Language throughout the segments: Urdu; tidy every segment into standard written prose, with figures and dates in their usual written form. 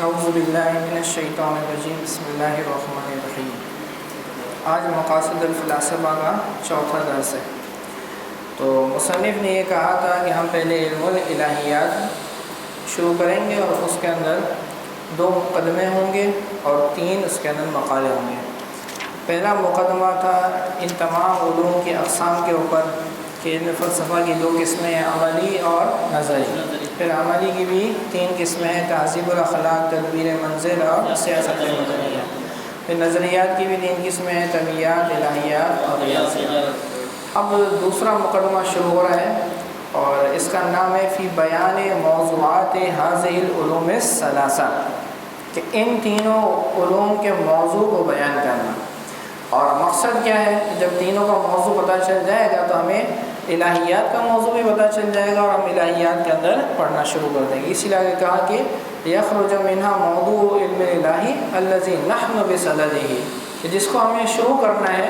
اعوذ باللہ من الشیطان الرجیم بسم اللہ الرحمن الرحیم۔ آج مقاصد الفلاسفہ کا چوتھا درس ہے۔ تو مصنف نے یہ کہا تھا کہ ہم پہلے علم الالہیات شروع کریں گے اور اس کے اندر 2 مقدمے ہوں گے اور 3 اس کے اندر مقالے ہوں گے۔ پہلا مقدمہ تھا ان تمام علوم کی اقسام کے اوپر کہ علم فلسفہ کی 2 قسمیں ہیں، عملی اور نظری۔ پھر عملی کی بھی 3 قسمیں ہیں، تہذیب الاخلاق، تدبیر منزل اور سیاست مدنیہ۔ پھر نظریات کی بھی 3 قسمیں ہیں، طبیعیات، الہیات اور ریاضیات۔ اب دوسرا مقدمہ شروع ہو رہا ہے اور اس کا نام ہے فی بیان موضوعات هذه العلوم الثلاثہ، کہ ان تینوں علوم کے موضوع کو بیان کرنا۔ اور مقصد کیا ہے؟ جب تینوں کا موضوع پتہ چل جائے گا تو ہمیں الہیات کا موضوع بھی پتہ چل جائے گا اور ہم الہیات کے اندر پڑھنا شروع کر دیں گے۔ اسی لیے کہا کہ یخرج منہا موضوع علم الہی الذی نحن بصددہ، کہ جس کو ہمیں شروع کرنا ہے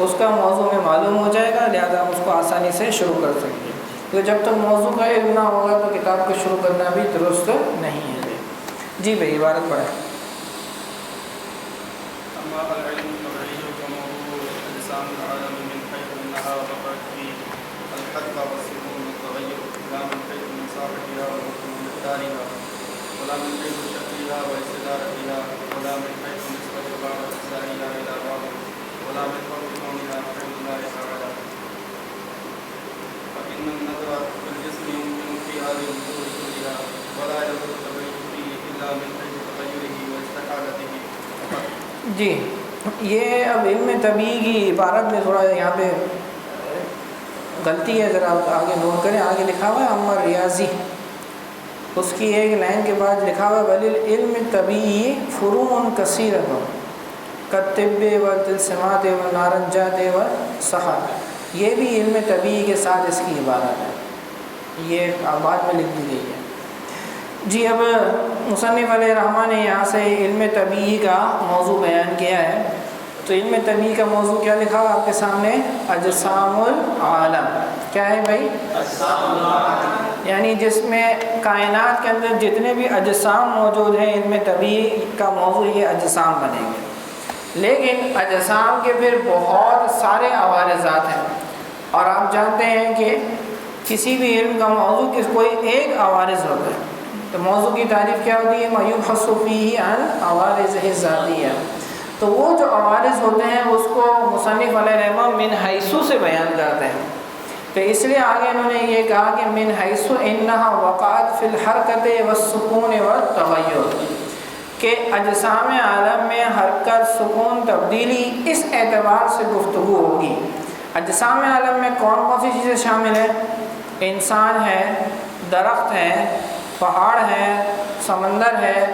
اس کا موضوع ہمیں معلوم ہو جائے گا، لہذا ہم اس کو آسانی سے شروع کر سکیں گے۔ تو جب تک موضوع کا علم نہ ہوگا تو کتاب کو شروع کرنا بھی درست نہیں ہے۔ جی بھائی عبارت پڑھیں۔ العالم من حيث انها وقعت في الحد والسكون والتغير، لا من حيث مساحتها ومقدارها، ولا من حيث شكلها واستدارتها، ولا من حيث نسبة بعض اجزائها الى بعض، ولا من فرق كونها حيث لا يتعالى. فان النظر في الجسم يمكن في هذه الامور كلها، ولا يظهر التغير فيه الا من حيث تغيره واستحالته فقط. جی یہ اب علم طبیعی کی عبارت میں تھوڑا یہاں پہ غلطی ہے، ذرا آگے نوٹ کریں۔ آگے لکھا ہوا ہے اما ریاضی، اس کی ایک لائن کے بعد لکھا ہوا ہے بل علم طبیعی فروع کثیرۃ کالطب والتلسمات والنارنجات والصحت۔ یہ بھی علم طبیعی کے ساتھ اس کی عبارت ہے، یہ بعد میں لکھ دی گئی ہے۔ جی اب مصنف علیہ الرحمٰن نے یہاں سے علم طبیعی کا موضوع بیان کیا ہے۔ تو علم طبیعی کا موضوع کیا لکھا ہوا آپ کے سامنے؟ اجسام العالم۔ کیا ہے بھائی؟ اجسام العالم، یعنی جس میں کائنات کے اندر جتنے بھی اجسام موجود ہیں، علم طبیعی کا موضوع یہ اجسام بنیں گے۔ لیکن اجسام کے پھر بہت سارے عوارضات ہیں، اور آپ جانتے ہیں کہ کسی بھی علم کا موضوع کوئی ایک عوارض ہوتا ہے۔ تو موضوع کی تعریف کیا ہوتی ہے؟ ما یبحث فیہ عن عوارضہ الذاتیہ۔ تو وہ جو عوارض ہوتے ہیں اس کو مصنف علیہ الرحمہ من حیث سے بیان کرتے ہیں۔ تو اس لیے آگے انہوں نے یہ کہا کہ من حیث انہا وقعت فی الحرکت والسکون والتغیر، کہ اجسام عالم میں حرکت، سکون، تبدیلی اس اعتبار سے گفتگو ہوگی۔ اجسام عالم میں کون کون سی چیزیں شامل ہیں؟ انسان ہے، درخت ہے، پہاڑ ہے، سمندر ہے،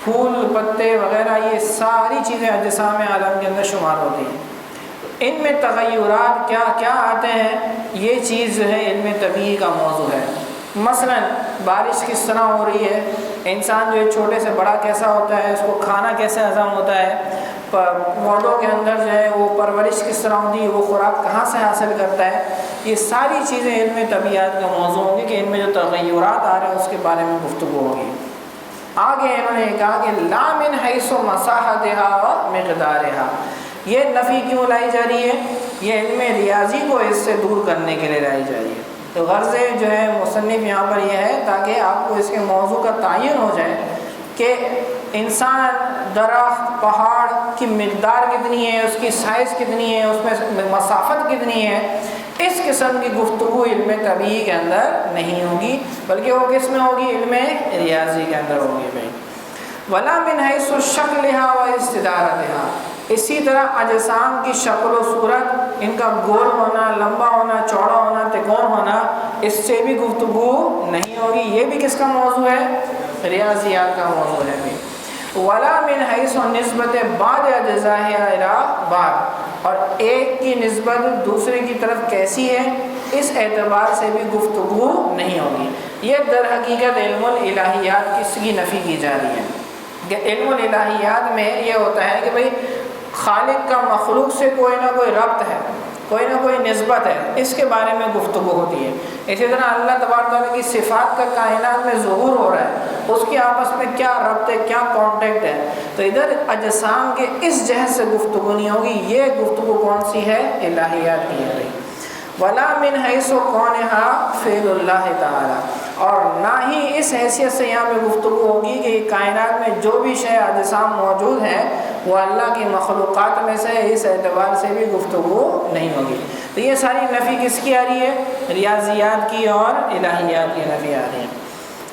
پھول پتے وغیرہ، یہ ساری چیزیں اجسام عالم کے اندر شمار ہوتی ہیں۔ ان میں تغیرات کیا کیا آتے ہیں، یہ چیز جو ہے علم طبیعی کا موضوع ہے۔ مثلا بارش کس طرح ہو رہی ہے، انسان جو ہے چھوٹے سے بڑا کیسا ہوتا ہے، اس کو کھانا کیسے ہضم ہوتا ہے، پودوں کے اندر جو ہے وہ پرورش کس طرح ہوتی ہے، وہ خوراک کہاں سے حاصل کرتا ہے، یہ ساری چیزیں علم طبیعیات کا موضوع ہوں گی کہ ان میں جو تغیرات آ رہے ہیں اس کے بارے میں گفتگو ہوگی۔ آگے انہوں نے کہا کہ لا من حیث مساحتها و مقدارها، یہ نفی کیوں لائی جا رہی ہے؟ یہ علم ریاضی کو اس سے دور کرنے کے لیے لائی جا رہی ہے۔ تو غرض جو ہے مصنف یہاں پر یہ ہے تاکہ آپ کو اس کے موضوع کا تعین ہو جائے کہ انسان، درخت، پہاڑ کی مقدار کتنی ہے، اس کی سائز کتنی ہے، اس میں مسافت کتنی ہے، اس قسم کی گفتگو علم طبیعی کے اندر نہیں ہوگی، بلکہ وہ کس میں ہوگی؟ علم ریاضی کے اندر ہوگی بھائی۔ ولا من حیث شکلها و استدارتها، اسی طرح اجسام کی شکل و صورت، ان کا گول ہونا، لمبا ہونا، چوڑا ہونا، تکون ہونا، اس سے بھی گفتگو نہیں ہوگی۔ یہ بھی کس کا موضوع ہے؟ ریاضیات کا موضوع ہے بھی۔ ولا من حیث نسبت بعض اجزائها الی بعض، اور ایک کی نسبت دوسرے کی طرف کیسی ہے، اس اعتبار سے بھی گفتگو نہیں ہوگی۔ یہ در حقیقت علم الالہیات کی نفی کی جا رہی ہے کہ علم الالہیات میں یہ ہوتا ہے کہ بھئی خالق کا مخلوق سے کوئی نہ کوئی ربط ہے، کوئی نہ کوئی نسبت ہے، اس کے بارے میں گفتگو ہوتی ہے۔ اسی طرح اللہ تبارک تعالیٰ کی صفات کا کائنات میں ظہور ہو رہا ہے، اس کی آپس میں کیا ربط ہے، کیا کانٹیکٹ ہے، تو ادھر اجسام کے اس جہت سے گفتگو نہیں ہوگی۔ یہ گفتگو کون سی ہے؟ الہیات کی ہے۔ ولا من حیث کونہا فعل اللہ تعالیٰ، اور نہ ہی اس حیثیت سے یہاں پہ گفتگو ہوگی کہ کائنات میں جو بھی شے اجسام موجود ہیں وہ اللہ کی مخلوقات میں سے، اس اعتبار سے بھی گفتگو نہیں ہوگی۔ تو یہ ساری نفی کس کی آ رہی ہے؟ ریاضیات کی اور الہیات کی نفی آ رہی ہے۔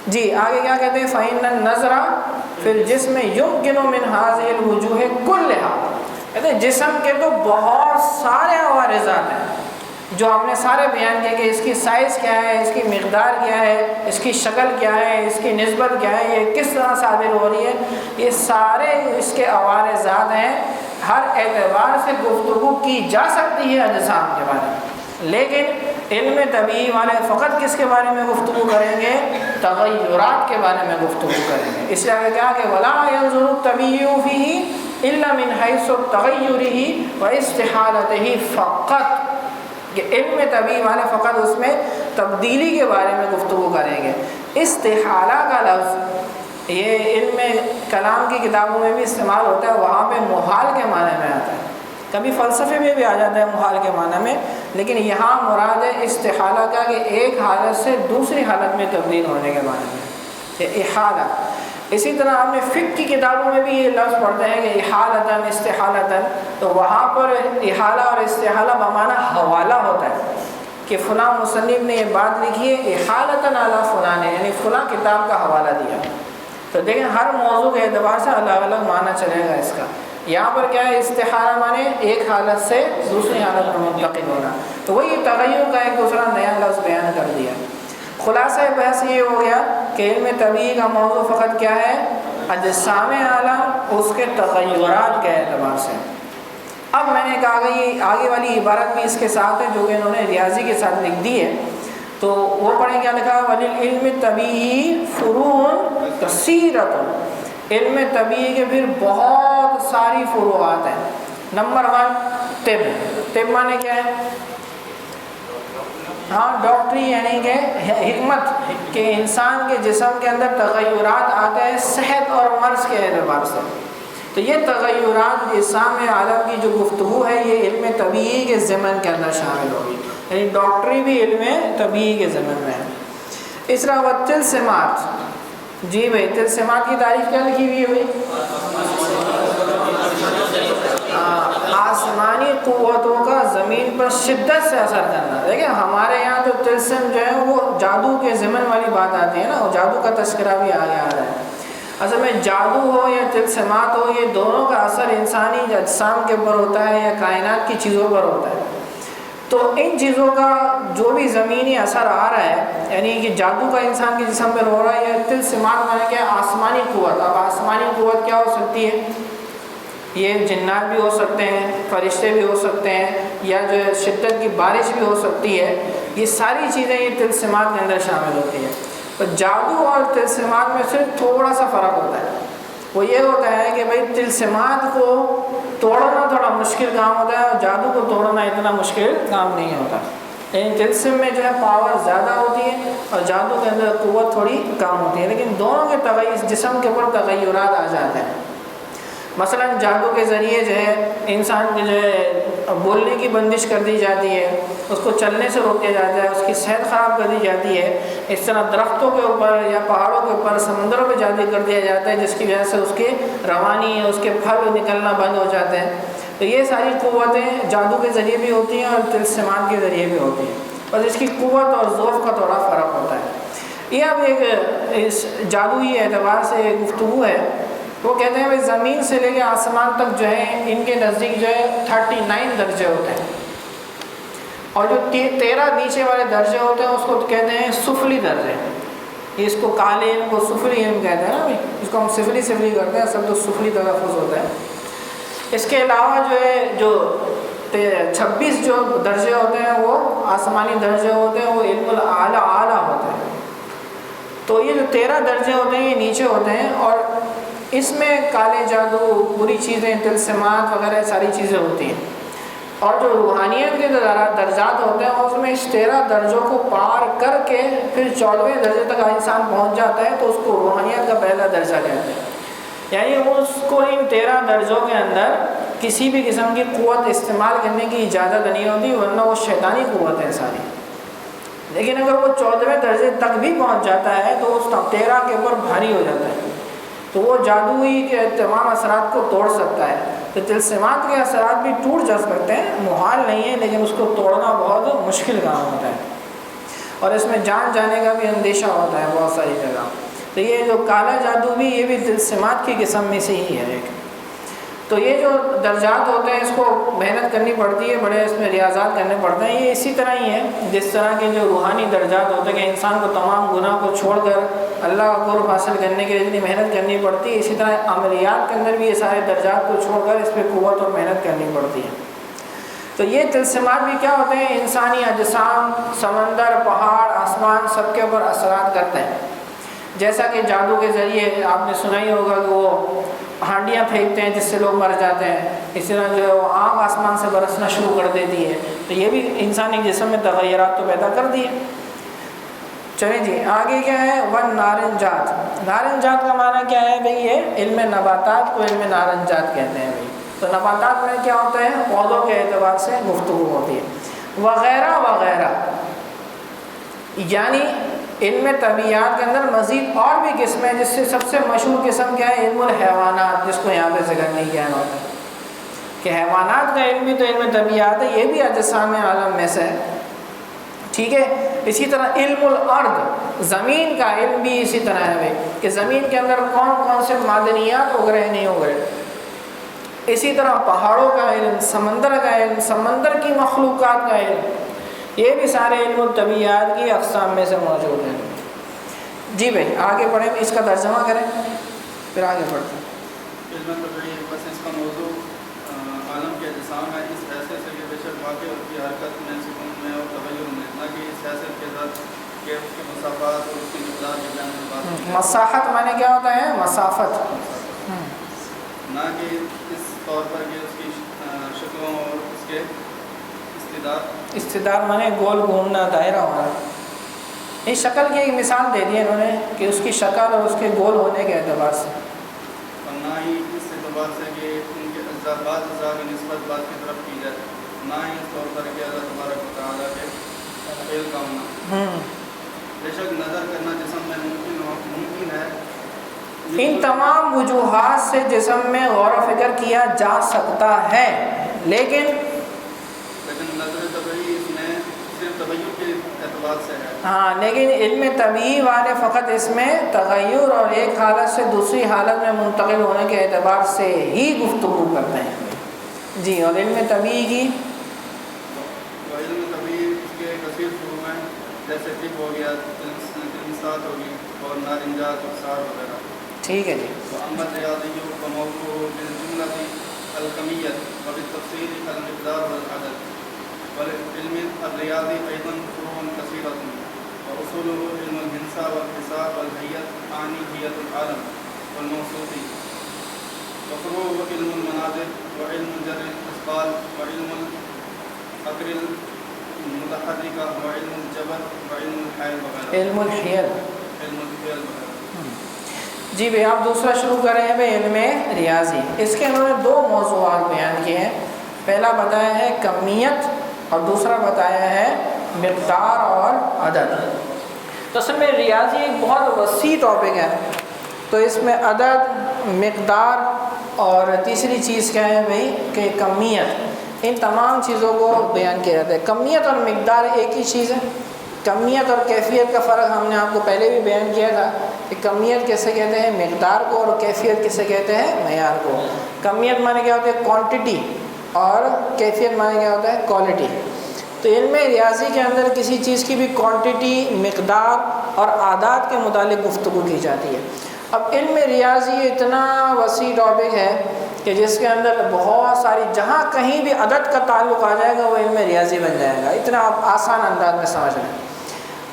جی آگے کیا کہتے ہیں؟ فَإِنَّ النَّظْرَ فِي الْجِسْمِ يُمْكِنُ مِنْ هَذِهِ الْوُجُوهِ كُلِّهَا، کہتے ہیں جسم کے تو بہت سارے عوارضات ہیں جو ہم نے سارے بیان کیا کہ اس کی سائز کیا ہے، اس کی مقدار کیا ہے، اس کی شکل کیا ہے، اس کی نسبت کیا ہے، یہ کس طرح صادر ہو رہی ہے، یہ سارے اس کے عوارضات ہیں۔ ہر اعتبار سے گفتگو کی جا سکتی ہے اجسام کے بارے میں، لیکن علم طبیعی والے فقط کس کے بارے میں گفتگو کریں گے؟ تغیرات کے بارے میں گفتگو کریں گے۔ اس لیے آگے کیا کہ وَلَا يَنْظُرُ الطَّبِيُّ فِيهِ إِلَّا مِنْ حَيْثُ تَغَيُّرِهِ وَإِسْتِحَالَتِهِ فقط، کہ علم طبیعی والے فقط اس میں تبدیلی کے بارے میں گفتگو کریں گے۔ استحالہ کا لفظ یہ علم کلام کی کتابوں میں بھی استعمال ہوتا ہے، وہاں پہ محال کے معنی میں آتا ہے، کبھی فلسفے میں بھی آ جاتا ہے محال کے معنی میں، لیکن یہاں مراد ہے استحالہ کا کہ ایک حالت سے دوسری حالت میں تبدیل ہونے کے معنی میں، یہ احالہ۔ اسی طرح آپ نے فقہ کی کتابوں میں بھی یہ لفظ پڑھتے ہیں کہ احالتاً استحالتاً، تو وہاں پر احالہ اور استحالہ بمعنی حوالہ ہوتا ہے کہ فلاں مصنف نے یہ بات لکھی ہے احالتاً علی فلاں نے، یعنی فلاں کتاب کا حوالہ دیا۔ تو دیکھیں ہر موضوع کے اعتبار سے الگ الگ معنی چلے گا اس کا۔ یہاں پر کیا ہے؟ استحالہ معنی ایک حالت سے دوسری حالت میں منتقل ہونا، تو وہی تغیر کا ایک دوسرا نیا لفظ بیان کر دیا۔ خلاصہ بحث یہ ہو گیا کہ علم طبیعی کا موضوع فقط کیا ہے؟ اجسام عالم، اس کے تغیرات کے اعتبار سے۔ اب میں نے کہا کہ یہ آگے والی عبارت بھی اس کے ساتھ ہے جو کہ انہوں نے ریاضی کے ساتھ لکھ دی ہے، تو وہ پڑھیں کیا لکھا؟ وَلِلْعِلْمِ الطَّبِيعِّ فُرُوعٌ كَثِيرَةٌ، علم طبیعی کے پھر بہت ساری فروعات ہیں۔ نمبر 1 طب، طب مانے کیا ہے؟ ہاں ڈاکٹری، یعنی کہ حکمت کہ انسان کے جسم کے اندر تغیرات آتے ہیں صحت اور مرض کے اعتبار سے، تو یہ تغیرات اجسام عالم کی جو گفتگو ہے یہ علم طبیعی کے ضمن کے اندر شامل ہوگی، یعنی ڈاکٹری بھی علم طبیعی کے ضمن میں ہے۔ اس طرح والتلسمات، جی بھائی تلسمات کی تعریف کیا لکھی ہوئی ہے بھائی؟ آسمانی قوتوں کا زمین پر شدت سے اثر کرنا۔ دیکھیں ہمارے یہاں تو تلسم جو ہے وہ جادو کے ضمن والی بات آتی ہے نا، وہ جادو کا تذکرہ بھی آگے آ رہا ہے۔ اصل میں جادو ہو یا تلسمات ہو، یہ دونوں کا اثر انسانی اجسام کے اوپر ہوتا ہے یا کائنات کی چیزوں پر ہوتا ہے۔ تو ان چیزوں کا جو بھی زمینی اثر آ رہا ہے، یعنی کہ جادو کا انسان کے جسم پر ہو رہا ہے، یا تلسمات مانے کیا؟ آسمانی قوت۔ اب آسمانی قوت کیا ہو سکتی ہے؟ یہ جنات بھی ہو سکتے ہیں، فرشتے بھی ہو سکتے ہیں، یا جو شدت کی بارش بھی ہو سکتی ہے، یہ ساری چیزیں یہ تلسمات کے اندر شامل ہوتی ہیں۔ تو جادو اور تلسمات میں صرف تھوڑا سا فرق ہوتا ہے، وہ یہ ہوتا ہے کہ بھائی تلسمات کو توڑنا تھوڑا مشکل کام ہوتا ہے اور جادو کو توڑنا اتنا مشکل کام نہیں ہوتا، یعنی تلسم میں جو ہے پاور زیادہ ہوتی ہے اور جادو کے اندر قوت تھوڑی کم ہوتی ہے، لیکن دونوں کے تغیر جسم کے اوپر تغیرات آ جاتے ہیں۔ مثلا جادو کے ذریعے جو ہے انسان کے جو ہے بولنے کی بندش کر دی جاتی ہے، اس کو چلنے سے روک دیا جاتا ہے، اس کی صحت خراب کر دی جاتی ہے۔ اس طرح درختوں کے اوپر یا پہاڑوں کے اوپر سمندروں پہ جادو کر دیا جاتا ہے، جس کی وجہ سے اس کے روانی اس کے پھل نکلنا بند ہو جاتے ہیں۔ تو یہ ساری قوتیں جادو کے ذریعے بھی ہوتی ہیں اور تلسمات کے ذریعے بھی ہوتی ہیں، بس اس کی قوت اور ذوق کا تھوڑا فرق ہوتا ہے۔ یہ اب ایک اس جادوئی اعتبار سے گفتگو ہے۔ وہ کہتے ہیں بھائی زمین سے لے کے آسمان تک جو ہے ان کے نزدیک جو ہے 39 درجے ہوتے ہیں، اور جو 13 نیچے والے درجے ہوتے ہیں اس کو کہتے ہیں سفلی درجے۔ اس کو کالے علم کو سفلی علم کہتے ہیں نا بھائی، اس کو ہم سفلی کرتے ہیں، سب تو سفلی تلفظ ہوتا ہے۔ اس کے علاوہ جو ہے جو 26 جو درجے ہوتے ہیں وہ آسمانی درجے ہوتے ہیں، وہ علم اعلیٰ ہوتے ہیں۔ تو یہ جو 13 درجے ہوتے ہیں یہ نیچے ہوتے ہیں، اور اس میں کالے جادو، بری چیزیں، تلسمات وغیرہ ساری چیزیں ہوتی ہیں۔ اور جو روحانیت کے درجات ہوتے ہیں اس میں اس 13 درجوں کو پار کر کے پھر 14ویں درجے تک انسان پہنچ جاتا ہے تو اس کو روحانیت کا پہلا درجہ کہتے ہیں. یعنی اس کو ان 13 درجوں کے اندر کسی بھی قسم کی قوت استعمال کرنے کی اجازت نہیں ہوتی، ورنہ وہ شیطانی قوت ہے ساری. لیکن اگر وہ 14ویں درجے تک بھی پہنچ جاتا ہے تو اس 13 کے اوپر بھاری ہو جاتا ہے، تو وہ جادوئی کے تمام اثرات کو توڑ سکتا ہے. تو طلسمات کے اثرات بھی ٹوٹ جا سکتے ہیں، محال نہیں ہے، لیکن اس کو توڑنا بہت مشکل کام ہوتا ہے اور اس میں جان جانے کا بھی اندیشہ ہوتا ہے بہت ساری جگہ. تو یہ جو کالا جادو بھی یہ بھی طلسمات کی قسم میں سے ہی ہے ایک. تو یہ جو درجات ہوتے ہیں اس کو محنت کرنی پڑتی ہے، بڑے اس میں ریاضات کرنے پڑتے ہیں. یہ اسی طرح ہی ہے جس طرح کے جو روحانی درجات ہوتے ہیں کہ انسان کو تمام گناہ کو چھوڑ کر اللہ کا قرب حاصل کرنے کے لیے اتنی محنت کرنی پڑتی ہے، اسی طرح عملیات کے اندر بھی یہ سارے درجات کو چھوڑ کر اس پہ قوت اور محنت کرنی پڑتی ہے. تو یہ طلسمات بھی کیا ہوتے ہیں؟ انسانی اجسام، سمندر، پہاڑ، آسمان سب کے اوپر اثرات کرتے ہیں. جیسا کہ جادو کے ذریعے آپ نے سنا ہی ہوگا کہ وہ ہانڈیاں پھینکتے ہیں جس سے لوگ مر جاتے ہیں، اسی طرح جو ہے وہ آگ آسمان سے برسنا شروع کر دیتی ہے. تو یہ بھی انسانی جسم میں تغیرات تو پیدا کر دی ہے. چلیں جی آگے کیا ہے؟ ون نارنجات. نارنجات کا معنی کیا ہے بھئی؟ یہ علم نباتات کو علم نارنجات کہتے ہیں بھئی. تو نباتات میں کیا ہوتا ہے؟ پودوں کے اعتبار سے گفتگو ہوتی ہے وغیرہ وغیرہ. یعنی علم طبیعیات کے اندر مزید اور بھی قسمیں، جس سے سب سے مشہور قسم کیا ہے؟ علم الحیوانات، جس کو یہاں پہ ذکر نہیں کیا ہوتا کہ حیوانات کا علم بھی تو علم طبیعیات ہے، یہ بھی اجسام عالم میں سے ہے. ٹھیک ہے. اسی طرح علم الارض، زمین کا علم بھی اسی طرح ہے بھائی کہ زمین کے اندر کون کون سے معدنیات اگرے ہیں نہیں اگرے. اسی طرح پہاڑوں کا علم، سمندر کا علم، سمندر کی مخلوقات کا علم، یہ بھی سارے علم الطبیعیات کی اقسام میں سے موجود ہیں. جی بھائی آگے پڑھیں، اس کا ترجمہ کریں پھر آگے پڑھتے ہیں. علم طبیعی بس اس کا موضوع عالم کے اجسام ہے، اس حیثیت سے کہ بے شک واقع اس کی حرکت میں، سکون میں اور تغیر میں، نہ کہ اس حیثیت کے ذات کہ اس کی مسافات اور اس کی مقدار کے بیان میں بات. مساحت معنی کیا ہوتا ہے؟ مسافت. نہ کہ اس طور پر کہ اس کی شکلوں اور اس کے استدار معنی گول گھومنا، دائرہ ہونا. اس شکل کی ایک مثال دے دی انہوں نے کہ اس کی شکل اور اس کے گول ہونے کے اعتبار سے، اور نہ ہی اس اعتبار سے کہ ان کے اجزاء بعض اجزاء کی نسبت بعض کی طرف کی جائے، نہ ہی اس طور پر کہ اللہ تبارک و تعالیٰ کے فعل کا ہونا. بے شک نظر کرنا جسم میں ممکن ہے. ان تمام وجوہات سے جسم میں غور و فکر کیا جا سکتا ہے، لیکن نظر طبعی اس میں صرف تغیر کے اعتبار سے ہے. ہاں، لیکن علم طبیعی والے فقط اس میں تغیر اور ایک حالت سے دوسری حالت میں منتقل ہونے کے اعتبار سے ہی گفتگو کرتے ہیں. جی اور علم طبیعی کی علم طبیعی اس کے کثیر شروع ہیں، جیسے طب ہو گیا، تلمسات ہوگی اور نارنجات اور سار وغیرہ. ٹھیک ہے جی. محمد ریاضی کا موضوع بالجملہ الکمیت و بالتفصیل المقدار والعدد. والعلم الریاضی ايضا فروع كثيرة واصوله علم الحساب والحساب والهيئة عن هيئة العالم والموصوف، وفروع علم المناظر وعلم جر الاثقال وعلم العقل المتحركة وعلم الجبر وعلم الحيل وغيرها. علم الحیل. علم الحيل وغیرہ. جی بھائی آپ دوسرا شروع کر رہے ہیں بھائی علم ریاضی. اس کے انہوں نے دو موضوعات بیان کیے ہیں. پہلا بتایا ہے کمیت اور دوسرا بتایا ہے مقدار اور عدد. تو اصل میں ریاضی ایک بہت وسیع ٹاپک ہے، تو اس میں عدد، مقدار اور تیسری چیز کیا ہے بھائی کہ کمیت، ان تمام چیزوں کو بیان کیا جاتا ہے. کمیت اور مقدار ایک ہی چیز ہے. کمیت اور کیفیت کا فرق ہم نے آپ کو پہلے بھی بیان کیا تھا کہ کمیت کیسے کہتے ہیں مقدار کو، اور کیفیت کیسے کہتے ہیں معیار کو. کمیت معنی کیا ہوتا ہے؟ کوانٹٹی، اور کیفیت معنی کیا ہوتا ہے؟ کوالٹی. تو علم ریاضی کے اندر کسی چیز کی بھی کوانٹٹی، مقدار اور اعداد کے متعلق گفتگو کی جاتی ہے. اب علم ریاضی اتنا وسیع ٹاپک ہے کہ جس کے اندر بہت ساری، جہاں کہیں بھی عدد کا تعلق آ جائے گا وہ علم ریاضی بن جائے گا. اتنا آپ آسان انداز میں سمجھ لیں.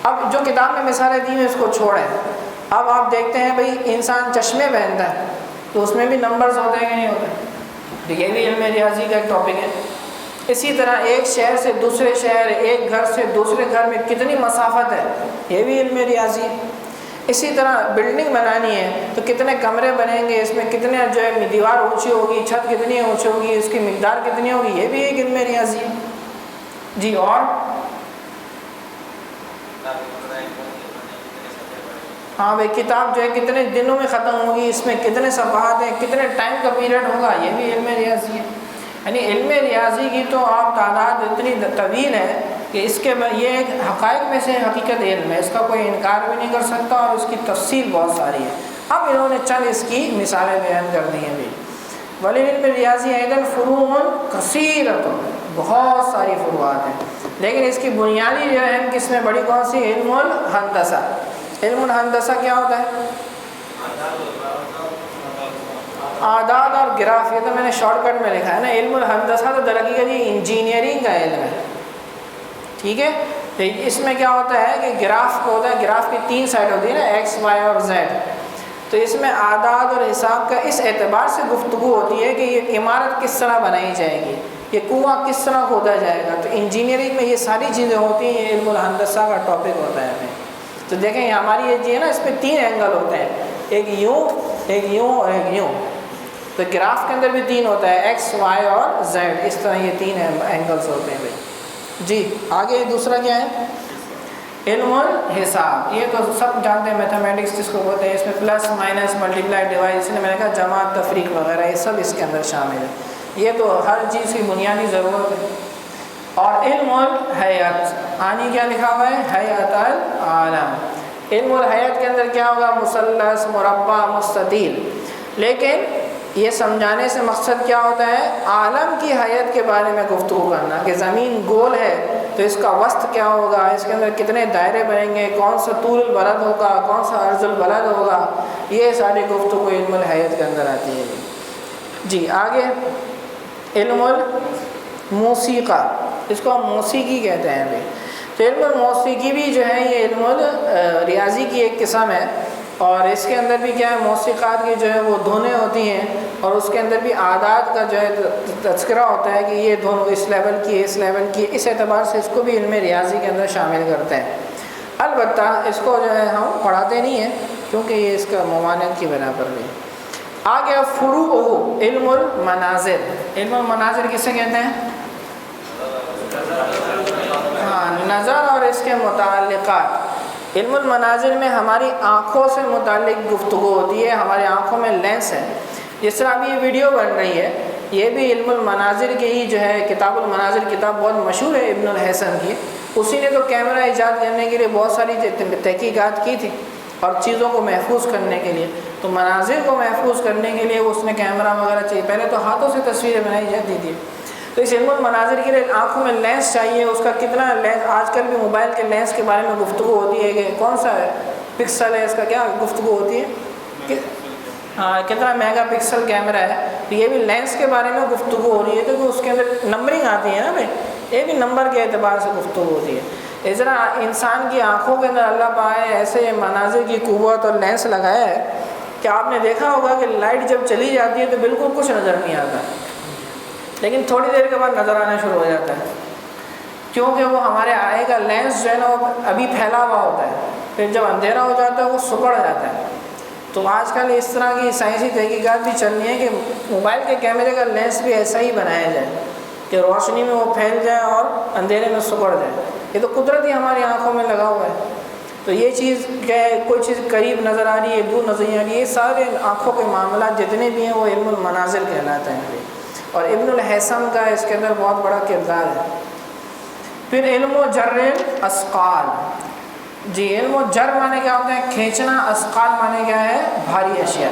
اب جو کتاب میں مثالیں دی ہیں اس کو چھوڑیں. اب آپ دیکھتے ہیں بھئی انسان چشمے پہنتا ہے تو اس میں بھی نمبرز ہوتے ہیں کہ نہیں ہوتے؟ یہ بھی علم ریاضی کا ایک ٹاپک ہے. اسی طرح ایک شہر سے دوسرے شہر، ایک گھر سے دوسرے گھر میں کتنی مسافت ہے، یہ بھی علم ریاضی ہے۔ اسی طرح بلڈنگ بنانی ہے تو کتنے کمرے بنیں گے، اس میں کتنے جو ہے دیوار اونچی ہوگی، چھت کتنی اونچی ہوگی، اس کی مقدار کتنی ہوگی، یہ بھی ایک علم ریاضی ہے۔ جی اور ہاں بھائی کتاب جو ہے کتنے دنوں میں ختم ہوگی، اس میں کتنے صفحات ہیں، کتنے ٹائم کا پیریڈ ہوگا، یہ بھی علم ریاضی ہے۔ یعنی علم ریاضی کی تو آپ تعداد اتنی طویل ہے کہ اس کے یہ ایک حقائق میں سے حقیقت علم ہے، اس کا کوئی انکار بھی نہیں کر سکتا، اور اس کی تفصیل بہت ساری ہے۔ اب انہوں نے چند اس کی مثالیں بیان کر دی ہیں بھی۔ وَلِلْعِلْمِ الرِّيَاضِيَّةِ أَيْضًا فُرُوعٌ كَثِيرَةٌ، بہت ساری فروعات ہیں، لیکن اس کی بنیادی جو ہے کس میں بڑی کون سی؟ علم الہندسہ۔ علم الہندسہ کیا ہوتا ہے؟ اعداد اور گراف، یہ تو میں نے شارٹ کٹ میں لکھا ہے نا۔ علم الہندسہ تو در حقیقت یہ انجینئرنگ کا علم ہے، ٹھیک ہے۔ تو اس میں کیا ہوتا ہے کہ گراف کو ہوتا ہے، گراف کی 3 سائڈ ہوتی ہے نا، ایکس، وائی اور زیڈ۔ تو اس میں اعداد اور حساب کا اس اعتبار سے گفتگو ہوتی ہے کہ یہ عمارت کس طرح بنائی جائے گی، یہ کنواں کس طرح کھودا جائے گا۔ تو انجینئرنگ میں یہ ساری چیزیں ہوتی ہیں، یہ علم الہندسہ کا ٹاپک ہوتا ہے ہمیں۔ تو دیکھیں یہ ہماری یہ چیز ہے نا، اس میں 3 اینگل ہوتے ہیں، ایک یوں، ایک یوں اور ایک یوں۔ تو گراف کے اندر بھی 3 ہوتا ہے، ایکس، وائی اور زیڈ، اس طرح یہ 3 اینگلس ہوتے ہیں بھائی۔ جی آگے دوسرا کیا ہے؟ علم الحساب، یہ تو سب جانتے ہیں، میتھمیٹکس جس کو بولتے ہیں، اس میں پلس مائنس ملٹیپلائی ڈیوائڈ، اس نے میں نے کہا جمع تفریق وغیرہ، یہ سب اس کے اندر شامل ہے، یہ تو ہر چیز کی بنیادی ضرورت ہے۔ اور علم الحیات، آنی کیا لکھا ہوا ہے؟ حیات العالم۔ علم الحیات کے اندر کیا ہوگا؟ مثلث، مربع، مستطیل۔ لیکن یہ سمجھانے سے مقصد کیا ہوتا ہے؟ عالم کی حیات کے بارے میں گفتگو کرنا، کہ زمین گول ہے تو اس کا وسط کیا ہوگا، اس کے اندر کتنے دائرے بنیں گے، کون سا طول البلد ہوگا، کون سا عرض البلد ہوگا، یہ ساری گفتگو علم الحیات کے اندر آتی ہے۔ جی آگے علم الموسیقہ، اس کو ہم موسیقی کہتے ہیں بھائی۔ تو علم الموسیقی بھی جو ہے یہ علم الریاضی کی ایک قسم ہے، اور اس کے اندر بھی کیا ہے، موسیقات کی جو ہے وہ دھنیں ہوتی ہیں، اور اس کے اندر بھی اعداد کا جو ہے تذکرہ ہوتا ہے کہ یہ دھن اس لیول کی، اس لیول کی، اس اعتبار سے اس کو بھی علم ریاضی کے اندر شامل کرتے ہیں۔ البتہ اس کو جو ہے ہم پڑھاتے نہیں ہیں کیونکہ یہ اس کا ممانعت کی بنا پر بھی۔ آگے فروع علم المناظر، علم المناظر کسے کہتے ہیں؟ ہاں نظر اور اس کے متعلقات۔ علم المناظر میں ہماری آنکھوں سے متعلق گفتگو ہوتی ہے، ہماری آنکھوں میں لینس ہے، جس طرح ابھی یہ ویڈیو بن رہی ہے، یہ بھی علم المناظر کی ہی جو ہے، کتاب المناظر کتاب بہت مشہور ہے ابن الحسن کی، اسی نے تو کیمرہ ایجاد کرنے کے لیے بہت ساری تحقیقات کی تھی، اور چیزوں کو محفوظ کرنے کے لیے، تو مناظر کو محفوظ کرنے کے لیے اس نے کیمرہ وغیرہ چاہیے، پہلے تو ہاتھوں سے تصویریں بنائی جاتی تھی، تو اس علم المناظر کے لیے آنکھوں میں لینس چاہیے، اس کا کتنا لینس، آج کل بھی موبائل کے لینس کے بارے میں گفتگو ہوتی ہے کہ کون سا ہے پکسل ہے، اس کا کیا گفتگو ہوتی ہے کہ ہاں کتنا میگا پکسل کیمرہ ہے، یہ بھی لینس کے بارے میں گفتگو ہو رہی ہے، تو اس کے اندر نمبرنگ آتی ہے نا بھائی، یہ بھی نمبر کے اعتبار سے گفتگو ہوتی ہے۔ اس طرح انسان کی آنکھوں کے اندر اللہ پاک نے ایسے مناظر کی قوت اور لینس لگایا ہے کہ آپ نے دیکھا ہوگا کہ لائٹ جب چلی جاتی ہے تو بالکل کچھ نظر نہیں آتا، لیکن تھوڑی دیر کے بعد نظر آنا شروع ہو جاتا ہے، کیونکہ وہ ہمارے آئے کا لینس جو ہے نا وہ ابھی پھیلا ہوا ہوتا ہے، پھر جب اندھیرا ہو جاتا ہے وہ سکڑ جاتا ہے۔ تو آج کل اس طرح کی سائنسی تحقیقات بھی چل رہی ہیں کہ موبائل کے کیمرے کا لینس بھی ایسا ہی بنایا جائے کہ روشنی میں وہ پھیل جائے اور اندھیرے میں سکڑ جائے، یہ تو قدرتی ہماری آنکھوں میں لگا ہوا ہے۔ تو یہ چیز کیا ہے، کوئی چیز قریب نظر آ رہی ہے، دور نظر آ رہی ہے، یہ سارے آنکھوں کے معاملات جتنے بھی ہیں وہ علم المناظر کہلاتے ہیں، اور ابن الحسن کا اس کے اندر بہت بڑا کردار ہے۔ پھر علم و جر اثقال، جی علم و جر معنی کیا ہوتا ہے؟ کھینچنا، اثقال معنی کیا ہے؟ بھاری اشیاء،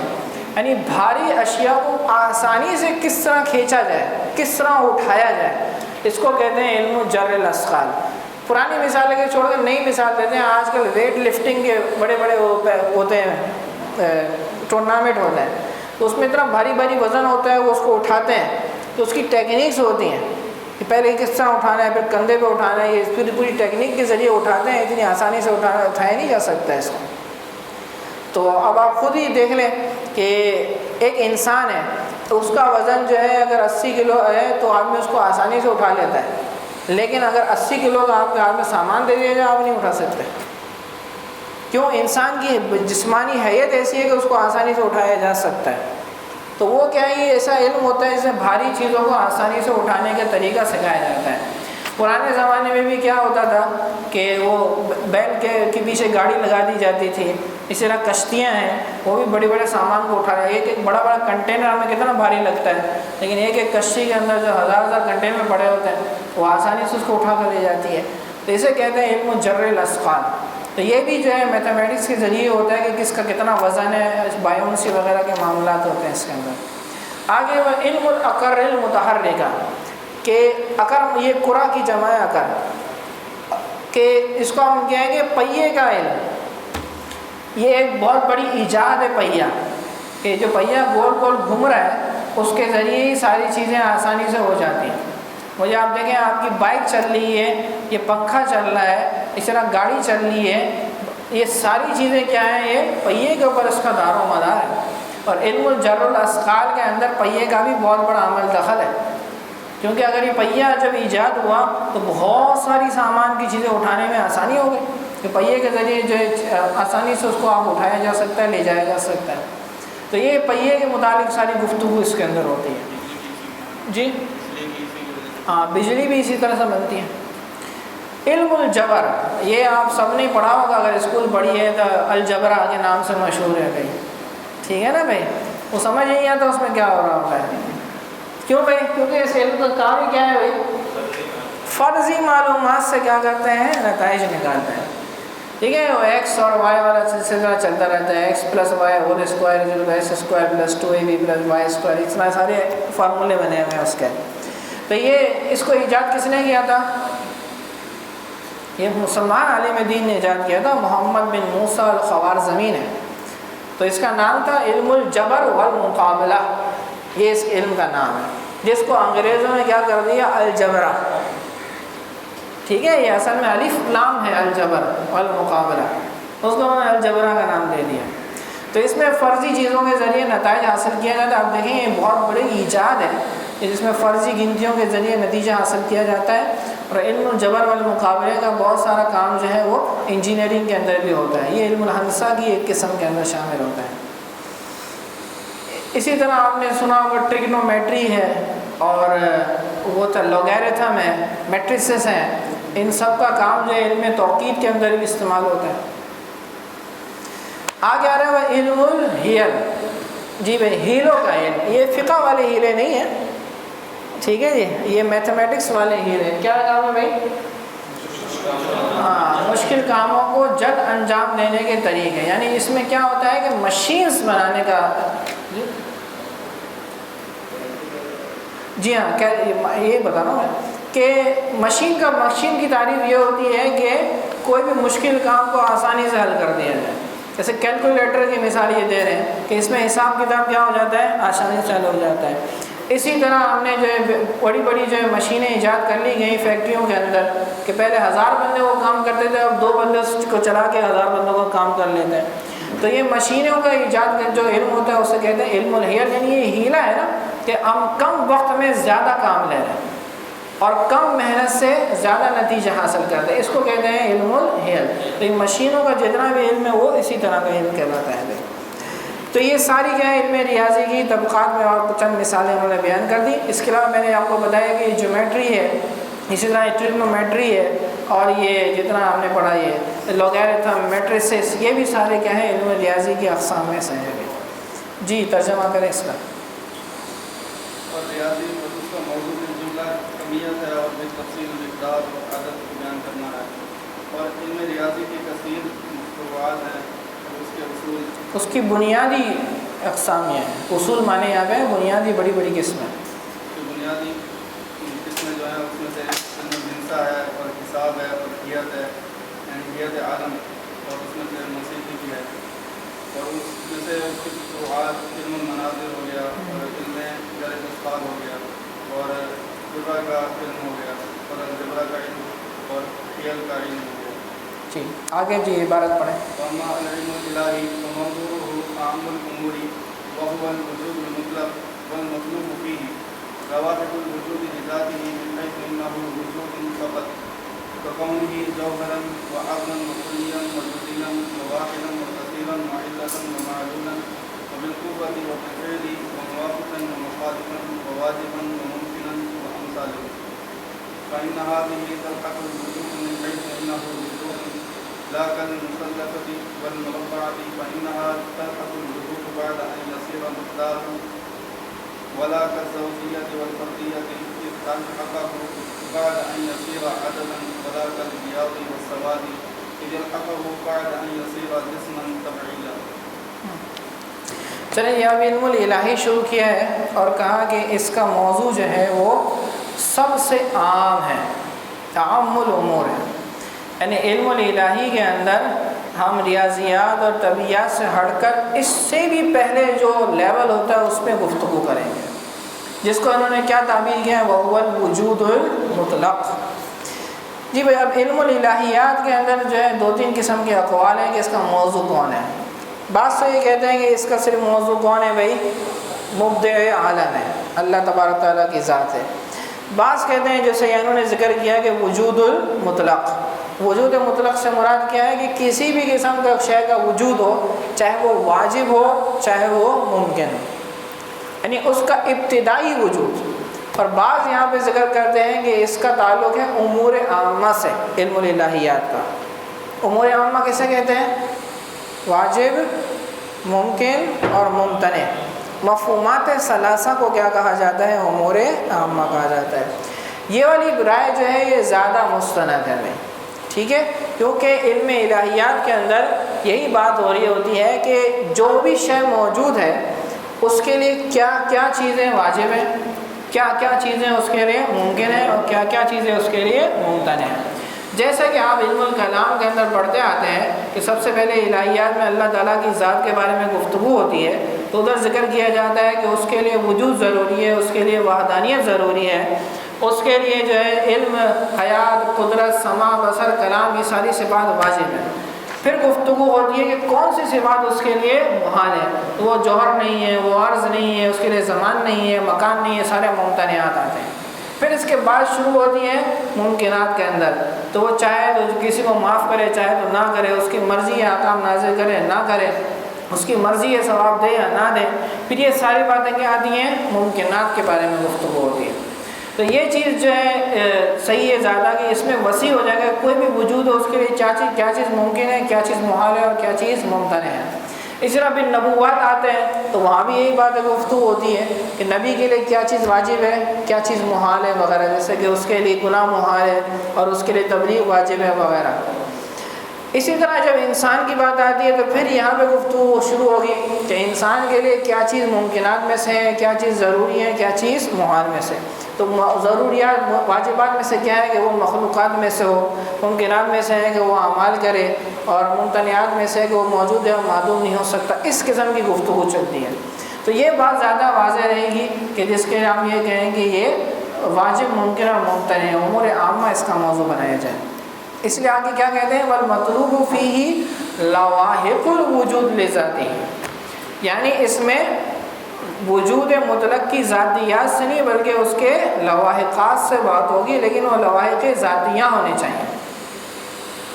یعنی بھاری اشیاء کو آسانی سے کس طرح کھینچا جائے، کس طرح اٹھایا جائے، اس کو کہتے ہیں علم و جر الاثقال۔ پرانی مثالیں کے چھوڑ کر نئی مثال دیتے ہیں، آج کل ویٹ لفٹنگ کے بڑے بڑے ہوتے ہیں، ٹورنامنٹ ہوتا ہے، تو اس میں اتنا بھاری بھاری وزن ہوتا ہے، وہ اس کو اٹھاتے ہیں، تو اس کی ٹیکنیکس ہوتی ہیں کہ پہلے کس طرح اٹھانا ہے، پھر کندھے پہ اٹھانا ہے، یہ پوری ٹیکنیک کے ذریعے اٹھاتے ہیں، اتنی آسانی سے اٹھایا نہیں جا سکتا اس کو۔ تو اب آپ خود ہی دیکھ لیں کہ ایک انسان ہے، اس کا وزن جو ہے اگر 80 کلو ہے تو آدمی اس کو آسانی سے اٹھا لیتا ہے، لیکن اگر 80 کلو کا آپ کے ہاتھ میں سامان دے دیا جائے آپ نہیں اٹھا سکتے. کیوں؟ انسان کی جسمانی حیت ایسی ہے کہ اس کو آسانی سے اٹھایا جا سکتا ہے. تو وہ کیا ہے، یہ ایسا علم ہوتا ہے جس میں بھاری چیزوں کو آسانی سے اٹھانے کا طریقہ سکھایا جاتا ہے. پرانے زمانے میں بھی کیا ہوتا تھا کہ وہ بیل کے پیچھے گاڑی لگا دی جاتی تھی. اس طرح کشتیاں ہیں، وہ بھی بڑے بڑے سامان کو اٹھا رہے ہیں. ایک بڑا بڑا کنٹینر ہمیں کتنا بھاری لگتا ہے، لیکن ایک کشتی کے اندر جو ہزار کنٹینر پڑے ہوتے ہیں وہ آسانی سے اس کو اٹھا کر لے جاتی ہے. تو اسے کہتے ہیں علم جر الاثقال. تو یہ بھی جو ہے میتھمیٹکس کے ذریعے ہوتا ہے کہ کس کا کتنا وزن ہے، بایونسی وغیرہ کے معاملات ہوتے ہیں اس کے اندر. آگے وہ علم الاقر المتحرکہ، کہ اقر یہ قرا کی جمع ہے اقر، کہ اس کو ہم کہیں گے پہیے کا علم. یہ ایک بہت بڑی ایجاد ہے پہیا، کہ جو پہیا گول گول گھوم رہا ہے اس کے ذریعے ہی ساری چیزیں آسانی سے ہو جاتی ہیں. مجھے آپ دیکھیں آپ کی بائک چل رہی ہے، یہ پنکھا چل رہا ہے، اس طرح گاڑی چل رہی ہے، یہ ساری چیزیں کیا ہیں، یہ پہیے کے اوپر اس کا دار و مدار ہے. اور علم الجر الاثقال کے اندر پہیے کا بھی بہت بڑا عمل دخل ہے، کیونکہ اگر یہ پہیہ جب ایجاد ہوا تو بہت ساری سامان کی چیزیں اٹھانے میں آسانی ہو گئی، کہ پہیے کے ذریعے جو ہے آسانی سے اس کو آپ اٹھایا جا سکتا ہے، لے جایا جا سکتا ہے. تو یہ پہیے کے متعلق ساری گفتگو اس کے اندر ہوتی ہے. جی ہاں، بجلی بھی اسی طرح سے بنتی ہے. علم الجبر، یہ آپ سب نے پڑھا ہوگا، اگر اسکول پڑھی ہے تو الجبرا کے نام سے مشہور ہے بھائی. ٹھیک ہے نا بھائی، وہ سمجھ نہیں آتا اس میں کیا ہو رہا ہوتا ہے. کیوں بھائی؟ کیونکہ اس علم کا کام ہی کیا ہے بھائی، فرضی معلومات سے کیا کرتے ہیں، نتائج نکالتے ہیں. ٹھیک ہے، وہ ایکس اور وائی والا سلسلہ چلتا رہتا ہے، x plus y whole square s square plus 2ab plus y square, اتنا سارے فارمولے بنے ہوئے ہیں اس کے. تو یہ اس کو ایجاد کس نے کیا تھا؟ یہ مسلمان عالم دین نے ایجاد کیا تھا، محمد بن موسیٰ الخوارزمی نے. تو اس کا نام تھا علم الجبر والمقابلہ، یہ اس علم کا نام ہے، جس کو انگریزوں نے کیا کر دیا، الجبرا. ٹھیک ہے، یہ اصل میں الف لام ہے، الجبر والمقابلہ، اس کو انہوں نے الجبرا کا نام دے دیا. تو اس میں فرضی چیزوں کے ذریعے نتائج حاصل کیا جاتا ہے. آپ دیکھیں یہ بہت بڑی ایجاد ہے جس میں فرضی گنتیوں کے ذریعے نتیجہ حاصل کیا جاتا ہے. اور علم الجبر والمقابلے کا بہت سارا کام جو ہے وہ انجینئرنگ کے اندر بھی ہوتا ہے. یہ علم الہندسہ کی ایک قسم کے اندر شامل ہوتا ہے. اسی طرح آپ نے سنا ہوگا ٹریگنومیٹری ہے، اور وہ لوگیرتھم ہے، میٹریسز ہیں. ان سب کا کام جو ہے علم توقیت کے اندر بھی استعمال ہوتا ہے. آگے آ رہا ہے علم الحیل. جی بھائی، ہیلوں کا علم، یہ فقہ والے ہیلے نہیں ہیں. ٹھیک ہے جی، یہ میتھمیٹکس والے ہیلے. کیا کام ہے بھائی؟ ہاں، مشکل کاموں کو جلد انجام دینے کے طریقے. یعنی اس میں کیا ہوتا ہے کہ مشینز بنانے کا. جی ہاں، یہ بتا رہا ہوں کہ مشین کی تعریف یہ ہوتی ہے کہ کوئی بھی مشکل کام کو آسانی سے حل کر دیا جائے. جیسے کیلکولیٹر کی مثال یہ دے رہے ہیں کہ اس میں حساب کتاب کیا ہو جاتا ہے، آسانی سے حل ہو جاتا ہے. اسی طرح ہم نے جو ہے بڑی بڑی جو ہے مشینیں ایجاد کر لی گئی فیکٹریوں کے اندر، کہ پہلے 1000 بندے وہ کام کرتے تھے، اب 2 بندے کو چلا کے 1000 بندوں کا کام کر لیتے ہیں. تو یہ مشینوں کا ایجاد کا جو علم ہوتا ہے اسے کہتے ہیں علم الحیل. یعنی یہ ہیلا ہے نا کہ ہم کم وقت میں زیادہ کام لے رہے ہیں اور کم محنت سے زیادہ نتیجہ حاصل کرتے ہیں، اس کو کہتے ہیں علم الحیل. تو ان مشینوں کا جتنا بھی علم ہے وہ اسی طرح کا علم کہلاتا ہے. تو یہ ساری کیا ہے علم ریاضی کی طبقات میں، اور چند مثالیں انہوں نے بیان کر دی. اس کے علاوہ میں نے آپ کو بتایا کہ جیومیٹری ہے، اسی طرح ٹریگنومیٹری ہے، اور یہ جتنا ہم نے پڑھا یہ لوگیرتھم، میٹریسز، یہ بھی سارے کیا ہیں علم ریاضی کی اقسام میں سے ہیں. جی ترجمہ کریں اس کا. اور ریاضی اس کا موضوع جملہ کمیت ہے اور تفصیل مقدار اور عدد کو بیان کرنا ہے. اور علم ریاضی کی کثیر مفروعات ہیں اور اس کے اصول، اس کی بنیادی اقسام یہ ہیں. اصول مانے یہاں پہ بنیادی بڑی بڑی قسمیں. بنیادی قسمیں جو ہیں اس میں سے علم الہندسہ ہے اور حساب ہے اور حیت ہے، یعنی حیت عالم، اور اس میں سے موسیقی بھی ہے. اور اس میں سے اس کی فروعات علم المناظر ہو گیا، اور علم جر الاثقال ہو گیا، اور جبرا کا علم ہو گیا، اور الجبرا کا علم، اور حیل کا علم ہو گیا. جی آگے جی عبارت پڑھیں. وَأَمَّا الْعِلْمُ الْإِلَٰهِي فَمَوْضُوعُهُ عَامُّ الْأُمُورِ وَهُوَ الْوُجُودُ الْمُطْلَقُ والمطلوب فيه ظواهر الوجود لذاته من حيث إنه وجود فقط ككونه جوهرا وعقلا وكليا وجزئيا وواحدا وكثيرا وعلة ومعلولا وبالقوة وبالفعل وموافقا ومخالفا وواجبا وممكنا وأمثاله، فإن هذه تلحق الوجود من حيث إنه وجود لا كالمثلثة والمربعة، فإنها تلحق الوجود بعد أن يصير مقدارا، ولا كالزوجية والفردية إذ تلحقه بعد أن يصير عددا، ولا كالبياض والسواد إذ يلحقه بعد أن يصير جسما طبيعيا. چلیں یہ اب علم الہی شروع کیا ہے اور کہا کہ اس کا موضوع جو ہے وہ سب سے عام ہے، عام الامور ہے، یعنی علم الہی کے اندر ہم ریاضیات اور طبیعیات سے ہٹ کر اس سے بھی پہلے جو لیول ہوتا ہے اس پہ گفتگو کریں گے، جس کو انہوں نے کیا تعبیر کیا ہے، وَهُوَ الْوُجُودُ الْمُطْلَقُ۔ جی بھائی، اب علم الہیات کے اندر جو ہے 2-3 قسم کے اقوال ہیں کہ اس کا موضوع کون ہے۔ بعض تو یہ کہتے ہیں کہ اس کا صرف موضوع کون ہے، بھائی مبدع عالم ہے، اللہ تبارک تعالیٰ کی ذات ہے۔ بعض کہتے ہیں جیسے انہوں نے ذکر کیا کہ وجود المطلق، وجود مطلق سے مراد کیا ہے کہ کسی بھی قسم کا شے کا وجود ہو، چاہے وہ واجب ہو چاہے وہ ممکن ہو، یعنی اس کا ابتدائی وجود۔ اور بعض یہاں پہ ذکر کرتے ہیں کہ اس کا تعلق ہے امور عامہ سے، علم الہیات کا۔ امور عامہ کسے کہتے ہیں؟ واجب، ممکن اور ممتنع، مفہومات ثلاثہ کو کیا کہا جاتا ہے؟ امور عامہ کہا جاتا ہے۔ یہ والی رائے جو ہے یہ زیادہ مستند ہے میں، ٹھیک ہے، کیونکہ علم الہیات کے اندر یہی بات ہو رہی ہوتی ہے کہ جو بھی شے موجود ہے اس کے لیے کیا کیا چیزیں واجب ہیں، کیا کیا چیزیں اس کے لیے ممکن ہیں اور کیا کیا چیزیں اس کے لیے ممتنع ہیں۔ جیسا کہ آپ علم الکلام کے اندر پڑھتے آتے ہیں کہ سب سے پہلے الہیات میں اللہ تعالیٰ کی ذات کے بارے میں گفتگو ہوتی ہے تو ادھر ذکر کیا جاتا ہے کہ اس کے لیے وجود ضروری ہے، اس کے لیے وحدانیت ضروری ہے، اس کے لیے جو ہے علم، حیات، قدرت، سماع، بصر، کلام، یہ ساری صفات واجب ہیں۔ پھر گفتگو ہوتی ہے کہ کون سی صفات اس کے لیے محال ہے، تو وہ جوہر نہیں ہے، وہ عرض نہیں ہے، اس کے لیے زمان نہیں ہے، مکان نہیں ہے، سارے ممتنعات آتے ہیں۔ پھر اس کے بعد شروع ہوتی ہیں ممکنات کے اندر، تو وہ چاہے تو کسی کو معاف کرے چاہے تو نہ کرے، اس کی مرضی ہے احکام نازل کرے نہ کرے، اس کی مرضی ہے ثواب دے یا نہ دے۔ پھر یہ ساری باتیں کیا آتی ہیں؟ ممکنات کے بارے میں گفتگو ہوتی ہے۔ تو یہ چیز جو ہے صحیح ہے زیادہ کہ اس میں وسیع ہو جائے گا، کوئی بھی وجود ہو اس کے لیے کیا چیز ممکن ہے، کیا چیز محال ہے اور کیا چیز ممتنع ہے۔ اس طرح پھر نبوات آتے ہیں تو وہاں بھی یہی بات گفتگو ہوتی ہے کہ نبی کے لیے کیا چیز واجب ہے، کیا چیز محال ہے وغیرہ، جیسے کہ اس کے لیے گناہ محال ہے اور اس کے لیے تبلیغ واجب ہے وغیرہ۔ اسی طرح جب انسان کی بات آتی ہے تو پھر یہاں پہ گفتگو شروع ہوگی کہ انسان کے لیے کیا چیز ممکنات میں سے ہے، کیا چیز ضروری ہے، کیا چیز محال میں سے۔ تو ضروریات واجبات میں سے کیا ہے کہ وہ مخلوقات میں سے ہو، ممکنات میں سے ہے کہ وہ اعمال کرے، اور ممتنعات میں سے ہے کہ وہ موجود ہے اور معدوم نہیں ہو سکتا۔ اس قسم کی گفتگو چلتی ہے۔ تو یہ بات زیادہ واضح رہے گی کہ جس کے ہم یہ کہیں کہ یہ واجب، ممکن اور ممتنع امور عامہ اس کا موضوع بنایا جائے۔ اس لیے آگے کیا کہتے ہیں؟ والمطلوب فیہ لواحق الوجود لذاتہ، یعنی اس میں وجود مطلق کی ذاتیات سے نہیں بلکہ اس کے لواحقات سے بات ہوگی، لیکن وہ لواحق ذاتیہ ہونے چاہیے،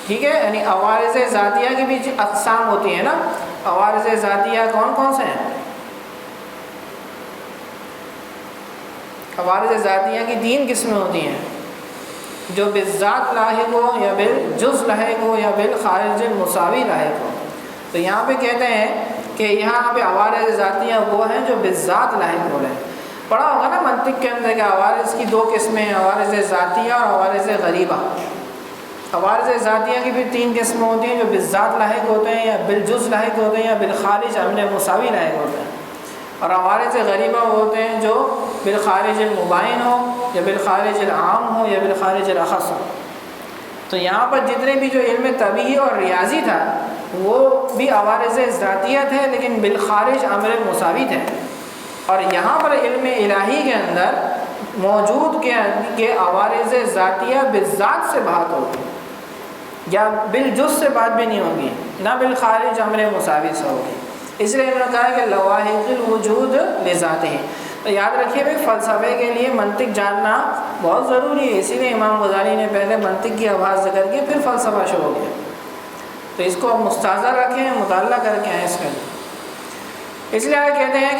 ٹھیک ہے۔ یعنی عوارض ذاتیہ کی بھی اقسام ہوتی ہیں نا۔ عوارض ذاتیہ کون کون سے ہیں؟ عوارض ذاتیہ کی 3 قسمیں ہوتی ہیں، جو بالذات لاحق ہو یا بالجز لاحق ہو یا بالخارج المساوی لاحق ہو۔ تو یہاں پہ کہتے ہیں کہ یہاں پہ عوارض ذاتیہ وہ ہیں جو بالذات لاحق ہو رہے ہیں۔ پڑھا ہوگا نا منطق کے اندر کہ عوارض کی 2 قسمیں ہیں، عوارض ذاتیہ اور عوارض غریبہ۔ عوارض ذاتیہ کی بھی 3 قسمیں ہوتی ہیں، جو بالذات لاحق ہوتے ہیں یا بالجز لاحق ہوتے ہیں یا بالخارج امر مساوی لاحق ہوتے ہیں، اور عوارض غریبہ وہ ہوتے ہیں جو بالخارج المبین ہو یا بالخارج العام ہو یا بالخارج الاخص ہو۔ تو یہاں پر جتنے بھی جو علم طبیعی اور ریاضی تھا وہ بھی عوارض ذاتیہ تھے لیکن بالخارج امر مساوی تھے، اور یہاں پر علم الہی کے اندر موجود کے عوارض ذاتیہ بالذات سے بات ہوگی یا بالجز سے بات بھی نہیں ہوگی، نہ بالخارج امر مساوی سے ہوگی۔ اس لیے انہوں نے کہا کہ لواحق الوجود لذاتہ۔ تو یاد رکھیے بھائی فلسفے کے لیے منطق جاننا بہت ضروری ہے، اسی لیے امام غزالی نے پہلے منطق کی آواز ذکر کی پھر فلسفہ شروع ہو گیا۔ تو اس کو اب مستحضر رکھیں، مطالعہ کر کے آئیں اس کا۔ اس لیے کہتے ہیں کہ